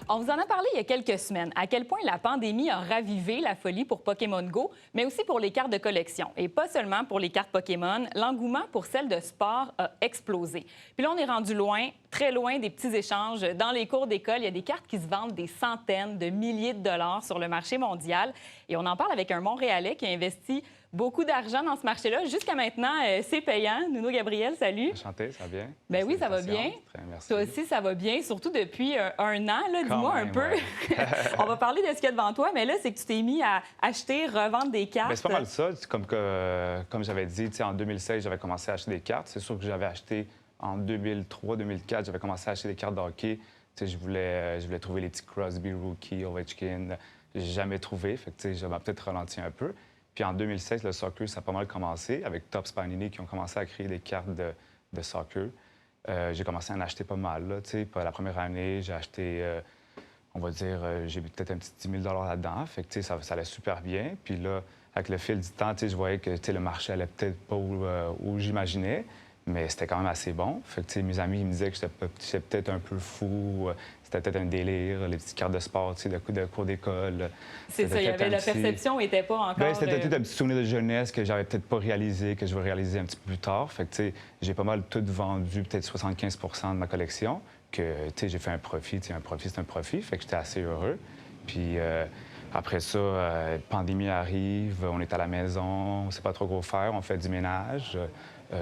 On vous en a parlé il y a quelques semaines, à quel point la pandémie a ravivé la folie pour Pokémon Go, mais aussi pour les cartes de collection. Et pas seulement pour les cartes Pokémon, l'engouement pour celles de sport a explosé. Puis là, on est rendu loin, très loin des petits échanges. Dans les cours d'école, il y a des cartes qui se vendent des centaines de milliers de dollars sur le marché mondial. Et on en parle avec un Montréalais qui a investi beaucoup d'argent dans ce marché-là. Jusqu'à maintenant, c'est payant. Nouno Gabriel, salut. Enchanté, ça va bien? Ben oui, ça va bien. Très merci. Toi aussi, ça va bien, surtout depuis un an. Quand Dis-moi un même, peu. ouais. On va parler de ce qu'il y a devant toi, mais là, c'est que tu t'es mis à acheter, revendre des cartes. Bien, c'est pas mal ça. Comme j'avais dit, en 2016, j'avais commencé à acheter des cartes. C'est sûr que j'avais acheté en 2003-2004, j'avais commencé à acheter des cartes de hockey. Je voulais trouver les petits Crosby, Rookie, Ovechkin. J'ai jamais trouvé. Fait que j'avais peut-être ralenti un peu. Puis en 2016, le soccer, ça a pas mal commencé avec Topps Panini qui ont commencé à créer des cartes de soccer. J'ai commencé à en acheter pas mal. Là, la première année, j'ai acheté, on va dire, j'ai mis peut-être un petit 10 000 là-dedans. Fait que ça allait super bien. Puis là, avec le fil du temps, je voyais que le marché allait peut-être pas où j'imaginais, mais c'était quand même assez bon. Fait que mes amis ils me disaient que j'étais peut-être un peu fou, c'était peut-être un délire, les petites cartes de sport, de cours d'école. C'est ça, il y avait la perception n'était pas encore... Bien, c'était peut-être un petit souvenir de jeunesse que j'avais peut-être pas réalisé, que je vais réaliser un petit peu plus tard. Fait que, j'ai pas mal tout vendu, peut-être 75 de ma collection, que, j'ai fait un profit. Un profit, c'est un profit. Fait que j'étais assez heureux. Puis après ça, pandémie arrive, on est à la maison, on sait pas trop quoi faire, on fait du ménage.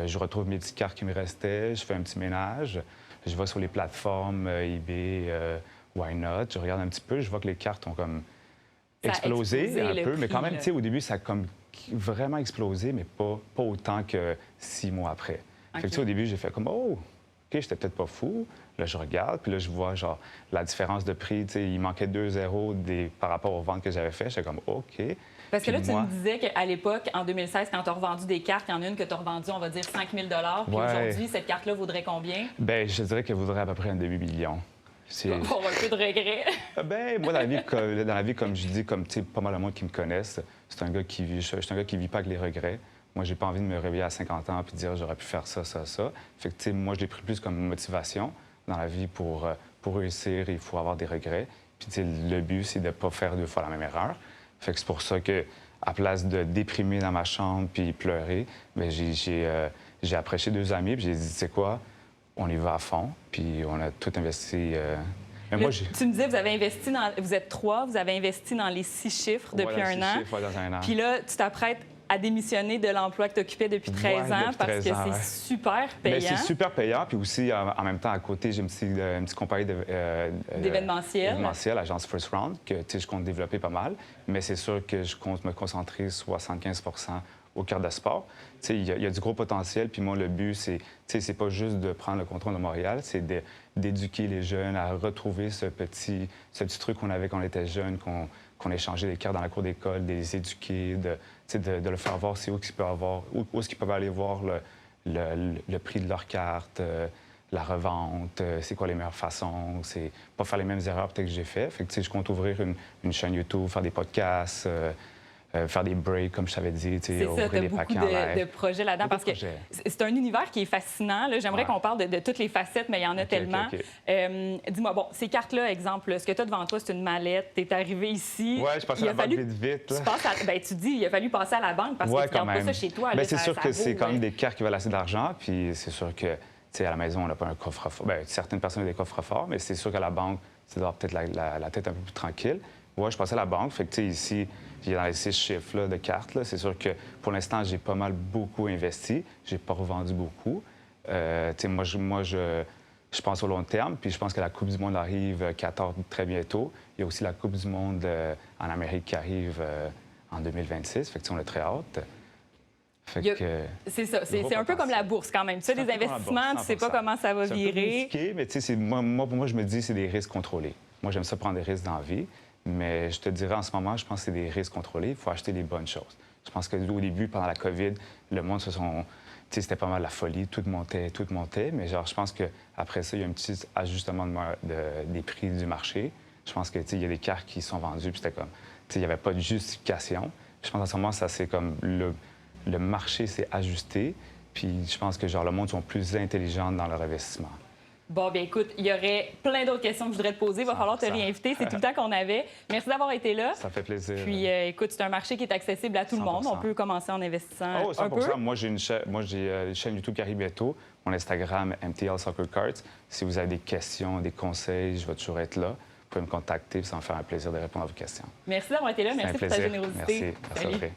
Je retrouve mes petites cartes qui me restaient, je fais un petit ménage. Je vais sur les plateformes eBay, Why Not, je regarde un petit peu, je vois que les cartes ont comme explosé un peu, mais quand même, au début, ça a comme vraiment explosé, mais pas autant que 6 mois après. Okay. Fait que, au début, j'ai fait comme, oh, OK, j'étais peut-être pas fou. Là, je regarde, puis là, je vois, genre, la différence de prix, il manquait 2 zéros par rapport aux ventes que j'avais faites. J'étais comme, OK. Parce que là, tu me disais qu'à l'époque, en 2016, quand tu as revendu des cartes, il y en a une que tu as revendue, on va dire 5 000 puis aujourd'hui, cette carte-là vaudrait combien? Bien, je dirais qu'elle vaudrait à peu près un demi-million. Pour un peu de regret. Bien, moi, dans la vie, comme je dis, comme pas mal de monde qui me connaissent, c'est un gars qui vit, je suis un gars qui vit pas avec les regrets. Moi, j'ai pas envie de me réveiller à 50 ans puis dire j'aurais pu faire ça, ça, ça. Fait que, moi, je l'ai pris plus comme motivation dans la vie pour réussir, il faut avoir des regrets. Puis, le but, c'est de pas faire 2 fois la même erreur. Fait que c'est pour ça que, à place de déprimer dans ma chambre puis pleurer, bien, j'ai approché 2 amis puis j'ai dit, tu sais quoi, on y va à fond. Puis on a tout investi. Mais moi, tu me disais, vous êtes 3, vous avez investi dans les 6 chiffres depuis un an. Dans un an. Puis là, tu t'apprêtes à démissionner de l'emploi que tu occupais depuis 13 ans parce que c'est super payant. Bien, c'est super payant. Puis aussi, en même temps, à côté, j'ai une petite compagnie d'événementiel, l'agence First Round, que je compte développer pas mal. Mais c'est sûr que je compte me concentrer 75 au cœur de sport. Il y a du gros potentiel. Puis moi, le but, c'est pas juste de prendre le contrôle de Montréal, c'est d'éduquer les jeunes à retrouver ce petit truc qu'on avait quand on était jeunes, qu'on échangeait des cartes dans la cour d'école, de les éduquer, de le faire voir c'est où est-ce qu'ils peuvent aller voir le prix de leur carte, la revente, c'est quoi les meilleures façons, c'est pas faire les mêmes erreurs peut-être que j'ai fait. Fait que je compte ouvrir une chaîne YouTube, faire des podcasts, faire des breaks, comme je t'avais dit, ouvrir des paquets en live. C'est ça, de projets là-dedans, parce que c'est un univers qui est fascinant. J'aimerais qu'on parle de toutes les facetes, mais il y en a tellement. Dis-moi, bon, ces cartes-là, exemple, ce que tu as devant toi, c'est une mallette, tu es arrivé ici. Oui, je passe à la banque vite. Tu dis, il a fallu passer à la banque parce que tu ne gardes pas ça chez toi. Bien, c'est sûr que c'est quand même des cartes qui valent assez d'argent, puis c'est sûr que, à la maison, on n'a pas un coffre-fort. Bien, certaines personnes ont des coffres-forts, mais c'est sûr qu'à la banque, c'est d'avoir peut-être la tête un peu plus tranquille. Oui, je passais à la banque, fait que, ici, j'ai dans les 6 chiffres là, de cartes. Là. C'est sûr que pour l'instant, j'ai pas mal beaucoup investi. J'ai pas revendu beaucoup. Moi, je pense au long terme, puis je pense que la Coupe du monde arrive 14 très bientôt. Il y a aussi la Coupe du monde en Amérique qui arrive en 2026. Fait que on est très hâte. C'est ça. C'est un peu comme la bourse quand même. Tu fais des investissements, tu sais pas comment ça va virer. C'est un peu risqué, mais pour moi, je me dis c'est des risques contrôlés. Moi, j'aime ça prendre des risques dans la vie. Mais je te dirais, en ce moment, je pense que c'est des risques contrôlés. Il faut acheter les bonnes choses. Je pense qu'au début, pendant la COVID, le monde c'était pas mal la folie. Tout montait. Mais je pense qu'après ça, il y a un petit ajustement des prix du marché. Je pense qu'il y a des cartes qui sont vendues, puis c'était comme... il n'y avait pas de justification. Je pense qu'en ce moment, ça, c'est comme... Le marché s'est ajusté, puis je pense que, le monde sont plus intelligents dans leur investissement. Bon, bien écoute, il y aurait plein d'autres questions que je voudrais te poser. Il va falloir te 100%. réinviter. C'est tout le temps qu'on avait. Merci d'avoir été là. Ça fait plaisir. Puis, écoute, c'est un marché qui est accessible à tout le monde. 100%. On peut commencer en investissant Oh, un peu. 100%. Moi, j'ai une chaîne YouTube qui arrive bientôt. Mon Instagram, MTL Soccer Cards. Si vous avez des questions, des conseils, je vais toujours être là. Vous pouvez me contacter, ça va me faire un plaisir de répondre à vos questions. Merci d'avoir été là. C'est un Merci pour ta plaisir. générosité. Merci. Merci, Audrey.